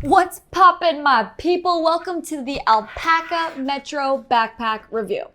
What's poppin', my people? Welcome to the Alpaka Metro Backpack review.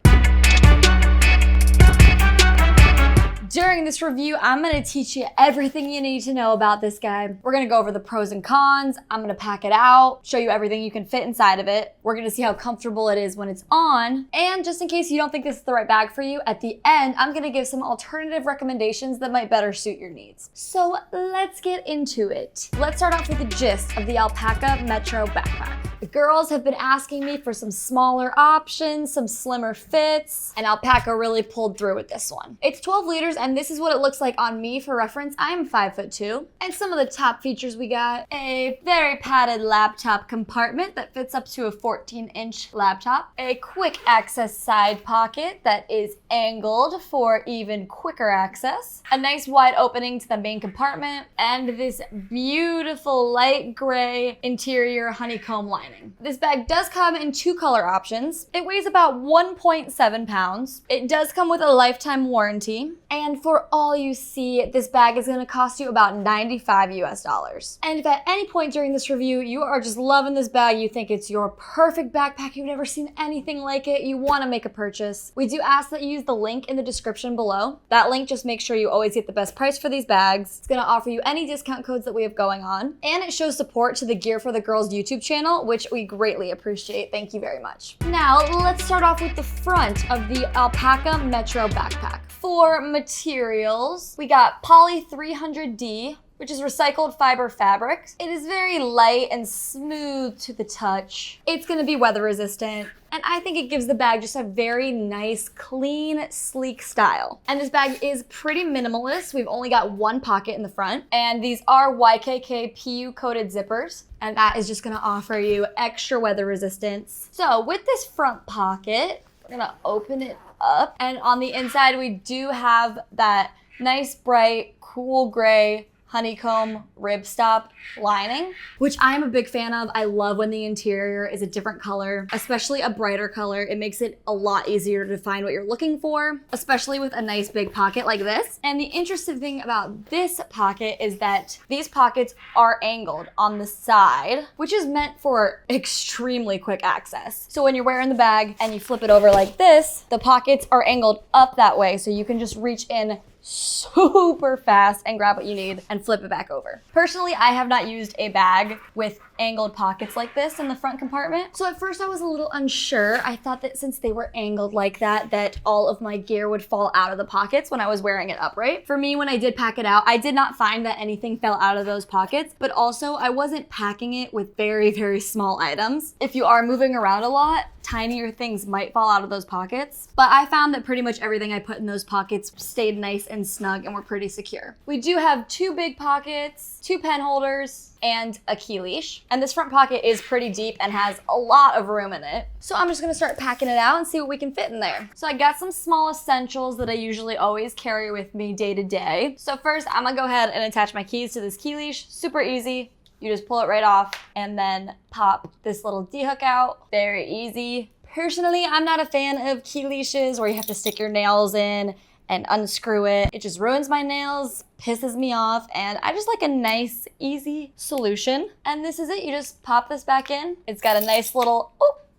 During this review, I'm gonna teach you everything you need to know about this guy. We're gonna go over the pros and cons. I'm gonna pack it out, show you everything you can fit inside of it. We're gonna see how comfortable it is when it's on. And just in case you don't think this is the right bag for you, at the end, I'm gonna give some alternative recommendations that might better suit your needs. So let's get into it. Let's start off with the gist of the Alpaka Metro Backpack. The girls have been asking me for some smaller options, some slimmer fits, and Alpaka really pulled through with this one. It's 12 liters, and this is what it looks like on me. For reference, I am 5'2". And some of the top features we got: a very padded laptop compartment that fits up to a 14-inch laptop, a quick access side pocket that is angled for even quicker access, a nice wide opening to the main compartment, and this beautiful light gray interior honeycomb lining. This bag does come in two color options. It weighs about 1.7 pounds. It does come with a lifetime warranty. And for all you see, this bag is gonna cost you about $95 US. And if at any point during this review, you are just loving this bag, you think it's your perfect backpack, you've never seen anything like it, you wanna make a purchase, we do ask that you use the link in the description below. That link just makes sure you always get the best price for these bags. It's gonna offer you any discount codes that we have going on. And it shows support to the Gear for the Girls YouTube channel, which we greatly appreciate. Thank you very much. Now, let's start off with the front of the Alpaka Metro Backpack. For materials, we got Poly 300D, which is recycled fiber fabric. It is very light and smooth to the touch. It's gonna be weather resistant, and I think it gives the bag just a very nice, clean, sleek style. And this bag is pretty minimalist. We've only got one pocket in the front, and these are YKK PU coated zippers, and that is just gonna offer you extra weather resistance. So with this front pocket, we're gonna open it up, and on the inside we do have that nice, bright, cool gray honeycomb ribstop lining, which I am a big fan of. I love when the interior is a different color, especially a brighter color. It makes it a lot easier to find what you're looking for, especially with a nice big pocket like this. And the interesting thing about this pocket is that these pockets are angled on the side, which is meant for extremely quick access. So when you're wearing the bag and you flip it over like this, the pockets are angled up that way, so you can just reach in super fast and grab what you need and flip it back over. Personally, I have not used a bag with angled pockets like this in the front compartment. So at first I was a little unsure. I thought that since they were angled like that all of my gear would fall out of the pockets when I was wearing it upright. For me, when I did pack it out, I did not find that anything fell out of those pockets, but also I wasn't packing it with very, very small items. If you are moving around a lot, tinier things might fall out of those pockets, but I found that pretty much everything I put in those pockets stayed nice and snug and were pretty secure. We do have two big pockets, two pen holders, and a key leash. And this front pocket is pretty deep and has a lot of room in it. So I'm just gonna start packing it out and see what we can fit in there. So I got some small essentials that I usually always carry with me day to day. So first, I'm gonna go ahead and attach my keys to this key leash. Super easy. You just pull it right off and then pop this little D-hook out. Very easy. Personally, I'm not a fan of key leashes where you have to stick your nails in and unscrew it. It just ruins my nails, pisses me off, and I just like a nice, easy solution. And this is it. You just pop this back in. It's got a nice little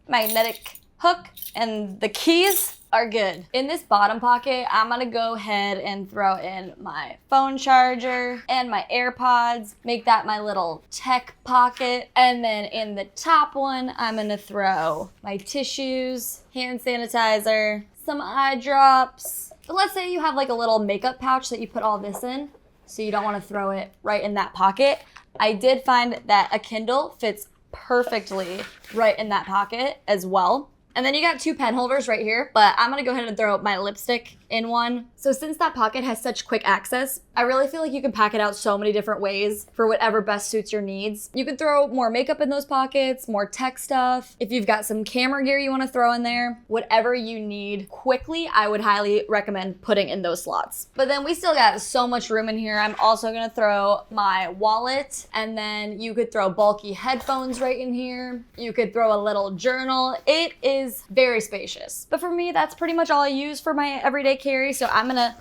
magnetic hook, and the keys are good. In this bottom pocket, I'm gonna go ahead and throw in my phone charger and my AirPods, make that my little tech pocket. And then in the top one, I'm gonna throw my tissues, hand sanitizer, some eye drops. But let's say you have like a little makeup pouch that you put all this in, so you don't wanna throw it right in that pocket. I did find that a Kindle fits perfectly right in that pocket as well. And then you got two pen holders right here, but I'm gonna go ahead and throw my lipstick in one. So since that pocket has such quick access, I really feel like you can pack it out so many different ways for whatever best suits your needs. You can throw more makeup in those pockets, more tech stuff. If you've got some camera gear you wanna throw in there, whatever you need quickly, I would highly recommend putting in those slots. But then we still got so much room in here. I'm also gonna throw my wallet, and then you could throw bulky headphones right in here. You could throw a little journal. It is very spacious. But for me, that's pretty much all I use for my everyday carry, so I'm gonna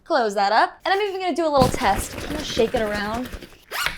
close that up. And I'm even gonna do a little test. I'm gonna shake it around,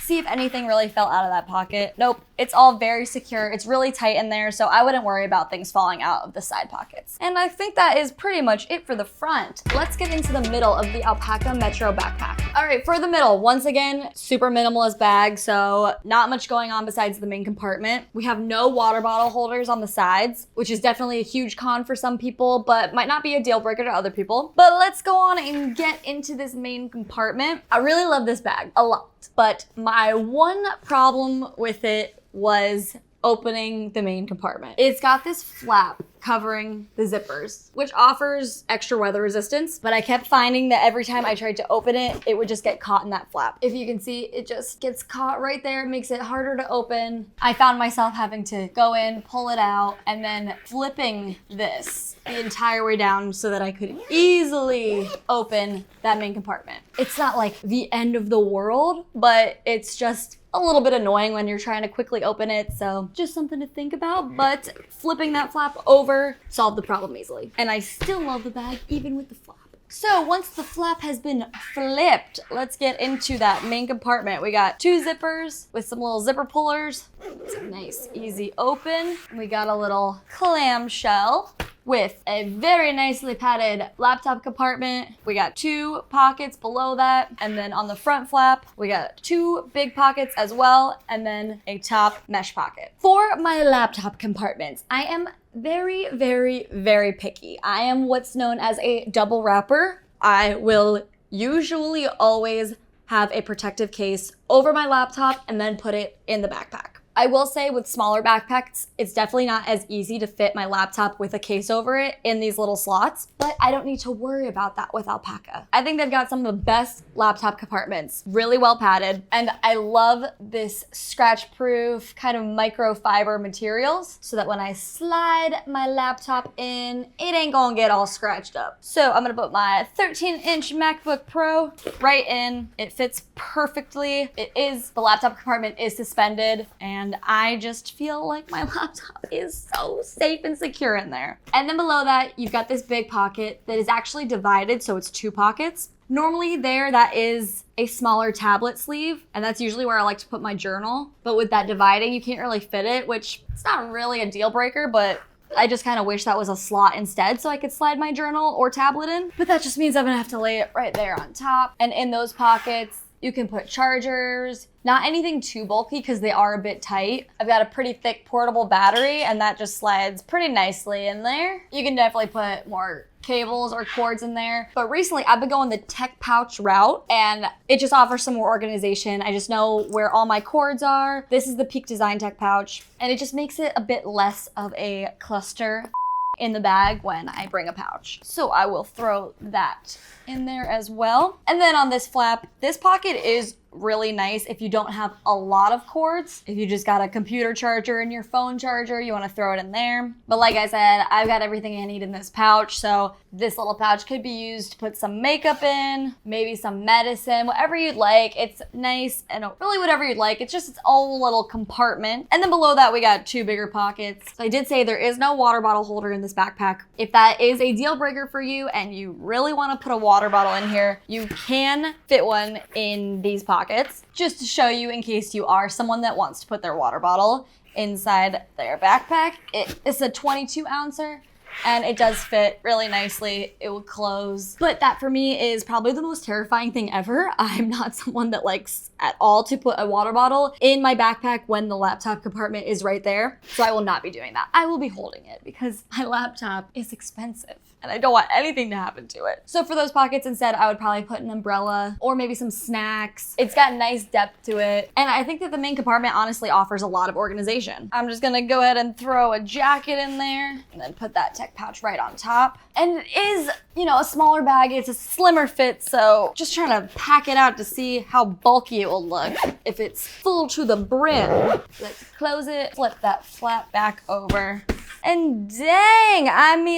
see if anything really fell out of that pocket. Nope, it's all very secure. It's really tight in there, so I wouldn't worry about things falling out of the side pockets. And I think that is pretty much it for the front. Let's get into the middle of the Alpaka Metro Backpack. All right, for the middle, once again, super minimalist bag, so not much going on besides the main compartment. We have no water bottle holders on the sides, which is definitely a huge con for some people, but might not be a deal breaker to other people. But let's go on and get into this main compartment. I really love this bag a lot, but my one problem with it was opening the main compartment. It's got this flap covering the zippers, which offers extra weather resistance, but I kept finding that every time I tried to open it, it would just get caught in that flap. If you can see, it just gets caught right there. It makes it harder to open. I found myself having to go in, pull it out, and then flipping this the entire way down so that I could easily open that main compartment. It's not like the end of the world, but it's just a little bit annoying when you're trying to quickly open it, so just something to think about, but flipping that flap over solved the problem easily. And I still love the bag even with the flap. So once the flap has been flipped, let's get into that main compartment. We got 2 zippers with some little zipper pullers. It's a nice, easy open. We got a little clamshell with a very nicely padded laptop compartment. We got 2 pockets below that, and then on the front flap, we got 2 big pockets as well, and then a top mesh pocket. For my laptop compartments, I am very, very, very picky. I am what's known as a double wrapper. I will usually always have a protective case over my laptop and then put it in the backpack. I will say with smaller backpacks, it's definitely not as easy to fit my laptop with a case over it in these little slots, but I don't need to worry about that with Alpaka. I think they've got some of the best laptop compartments, really well padded, and I love this scratch-proof kind of microfiber materials so that when I slide my laptop in, it ain't gonna get all scratched up. So I'm gonna put my 13-inch MacBook Pro right in. It fits perfectly. The laptop compartment is suspended, and I just feel like my laptop is so safe and secure in there. And then below that, you've got this big pocket that is actually divided, so it's 2 pockets. Normally that is a smaller tablet sleeve, and that's usually where I like to put my journal. But with that dividing, you can't really fit it, which it's not really a deal breaker, but I just kind of wish that was a slot instead so I could slide my journal or tablet in. But that just means I'm gonna have to lay it right there on top. And in those pockets, you can put chargers, not anything too bulky because they are a bit tight. I've got a pretty thick portable battery and that just slides pretty nicely in there. You can definitely put more cables or cords in there. But recently I've been going the tech pouch route and it just offers some more organization. I just know where all my cords are. This is the Peak Design tech pouch and it just makes it a bit less of a cluster in the bag when I bring a pouch. So I will throw that in there as well. And then on this flap, this pocket is really nice if you don't have a lot of cords. If you just got a computer charger and your phone charger, you want to throw it in there. But like I said, I've got everything I need in this pouch. So this little pouch could be used to put some makeup in, maybe some medicine, whatever you'd like. It's nice and really whatever you'd like. It's just its own little compartment. And then below that, we got 2 bigger pockets. So I did say there is no water bottle holder in this backpack. If that is a deal breaker for you and you really want to put a water bottle in here, you can fit one in these pockets. Just to show you in case you are someone that wants to put their water bottle inside their backpack. It's a 22 ouncer and it does fit really nicely. It will close. But that for me is probably the most terrifying thing ever. I'm not someone that likes at all to put a water bottle in my backpack when the laptop compartment is right there. So I will not be doing that. I will be holding it because my laptop is expensive and I don't want anything to happen to it. So for those pockets instead, I would probably put an umbrella or maybe some snacks. It's got nice depth to it. And I think that the main compartment honestly offers a lot of organization. I'm just gonna go ahead and throw a jacket in there and then put that tech pouch right on top. And it is, a smaller bag. It's a slimmer fit, so just trying to pack it out to see how bulky it will look if it's full to the brim. Let's close it, flip that flap back over. And dang,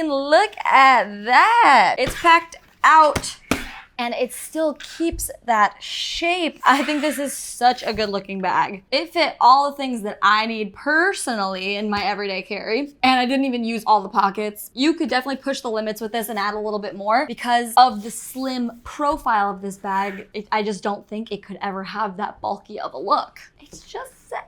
look at that. It's packed out and it still keeps that shape. I think this is such a good looking bag. It fit all the things that I need personally in my everyday carry, and I didn't even use all the pockets. You could definitely push the limits with this and add a little bit more because of the slim profile of this bag. I just don't think it could ever have that bulky of a look. It's just sexy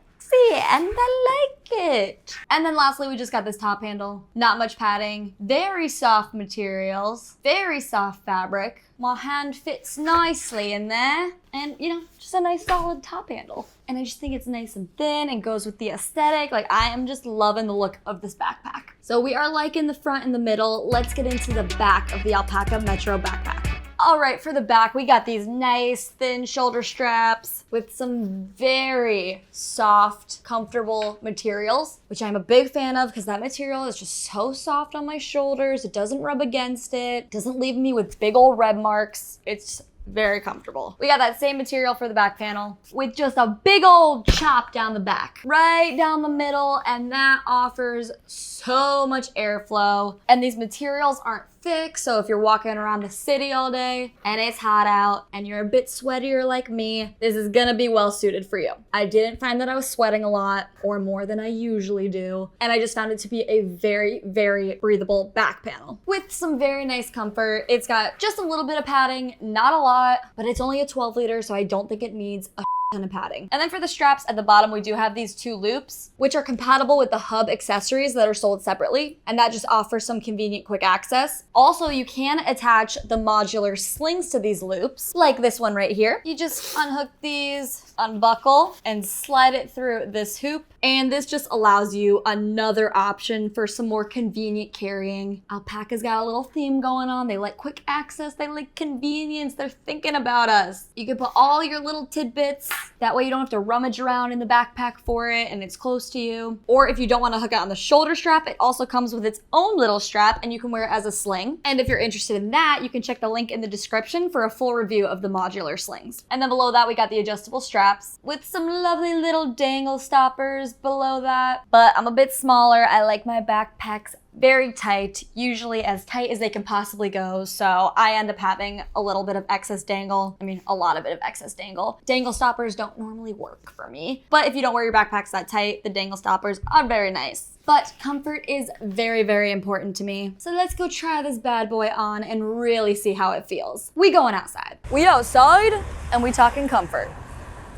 and I like it. And then lastly, we just got this top handle. Not much padding, very soft materials, very soft fabric. My hand fits nicely in there, and you know, just a nice solid top handle. And I just think it's nice and thin and goes with the aesthetic. Like, I am just loving the look of this backpack. So we are liking the front and the middle. Let's get into the back of the Alpaka Metro Backpack. All right, for the back, we got these nice thin shoulder straps with some very soft, comfortable materials, which I'm a big fan of because that material is just so soft on my shoulders. It doesn't rub against it, doesn't leave me with big old red marks. It's very comfortable. We got that same material for the back panel with just a big old chop down the back, right down the middle, and that offers so much airflow. And these materials aren't thick, so if you're walking around the city all day and it's hot out and you're a bit sweatier like me, this is gonna be well suited for you. I didn't find that I was sweating a lot or more than I usually do, and I just found it to be a very, very breathable back panel with some very nice comfort. It's got just a little bit of padding, not a lot, but it's only a 12 liter, so I don't think it needs a ton of padding. And then for the straps at the bottom, we do have these two loops, which are compatible with the hub accessories that are sold separately, and that just offers some convenient quick access. Also, you can attach the modular slings to these loops, like this one right here. You just unhook these, unbuckle, and slide it through this hoop, and this just allows you another option for some more convenient carrying. Alpaka's got a little theme going on. They like quick access, they like convenience, they're thinking about us. You can put all your little tidbits, that way you don't have to rummage around in the backpack for it and it's close to you. Or if you don't want to hook it on the shoulder strap, it also comes with its own little strap and you can wear it as a sling. And if you're interested in that, you can check the link in the description for a full review of the modular slings. And then below that, we got the adjustable straps with some lovely little dangle stoppers below that. But I'm a bit smaller. I like my backpacks very tight, usually as tight as they can possibly go. So I end up having a little bit of excess dangle. I mean, a lot of bit of excess dangle. Dangle stoppers don't normally work for me, but if you don't wear your backpacks that tight, the dangle stoppers are very nice. But comfort is very, very important to me. So let's go try this bad boy on and really see how it feels. We going outside. We outside and we talking comfort.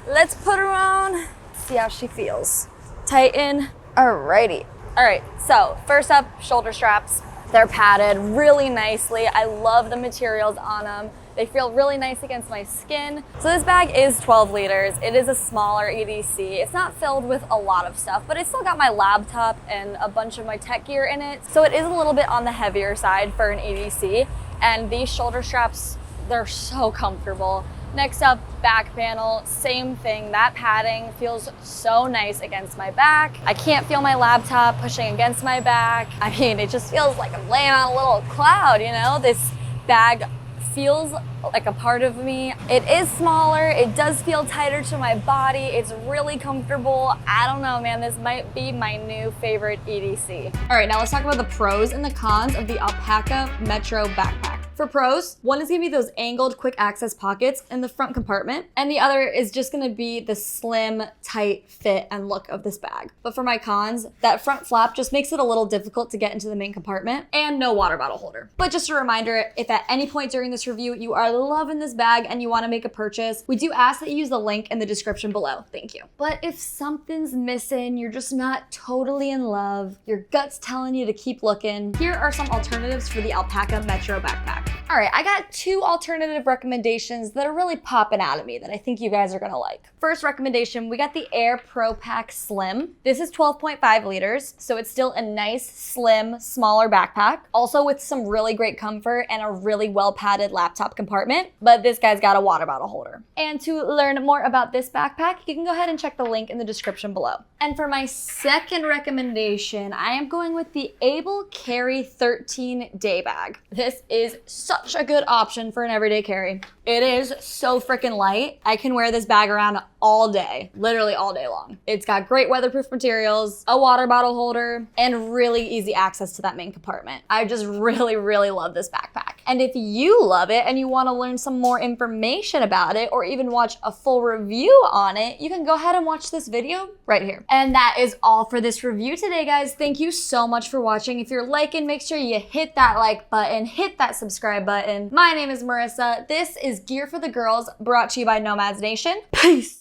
Let's put her on, see how she feels. Tighten, alrighty. All right, so first up, shoulder straps. They're padded really nicely. I love the materials on them. They feel really nice against my skin. So this bag is 12 liters. It is a smaller EDC. It's not filled with a lot of stuff, but it's still got my laptop and a bunch of my tech gear in it. So it is a little bit on the heavier side for an EDC. And these shoulder straps, they're so comfortable. Next up, back panel, same thing. That padding feels so nice against my back. I can't feel my laptop pushing against my back. I mean, it just feels like I'm laying on a little cloud, you know? This bag feels like a part of me. It is smaller. It does feel tighter to my body. It's really comfortable. I don't know, man. This might be my new favorite EDC. All right, now let's talk about the pros and the cons of the Alpaka Metro Backpack. For pros, one is gonna be those angled quick access pockets in the front compartment, and the other is just gonna be the slim, tight fit and look of this bag. But for my cons, that front flap just makes it a little difficult to get into the main compartment, and no water bottle holder. But just a reminder, if at any point during this review you are loving this bag and you wanna make a purchase, we do ask that you use the link in the description below. Thank you. But if something's missing, you're just not totally in love, your gut's telling you to keep looking, here are some alternatives for the Alpaka Metro Backpack. All right, I got two alternative recommendations that are really popping out at me that I think you guys are gonna like. First recommendation, we got the Air Pro Pack Slim. This is 12.5 liters, so it's still a nice, slim, smaller backpack. Also with some really great comfort and a really well padded laptop compartment, but this guy's got a water bottle holder. And to learn more about this backpack, you can go ahead and check the link in the description below. And for my second recommendation, I am going with the Able Carry 13 Day Bag. This is such a good option for an everyday carry. It is so freaking light. I can wear this bag around all day, literally all day long. It's got great weatherproof materials, a water bottle holder, and really easy access to that main compartment. I just really, really love this backpack. And if you love it and you want to learn some more information about it or even watch a full review on it, you can go ahead and watch this video right here. And that is all for this review today, guys. Thank you so much for watching. If you're liking, make sure you hit that like button, hit that subscribe button. My name is Marissa. This is Gear for the Girls, brought to you by Nomads Nation. Peace.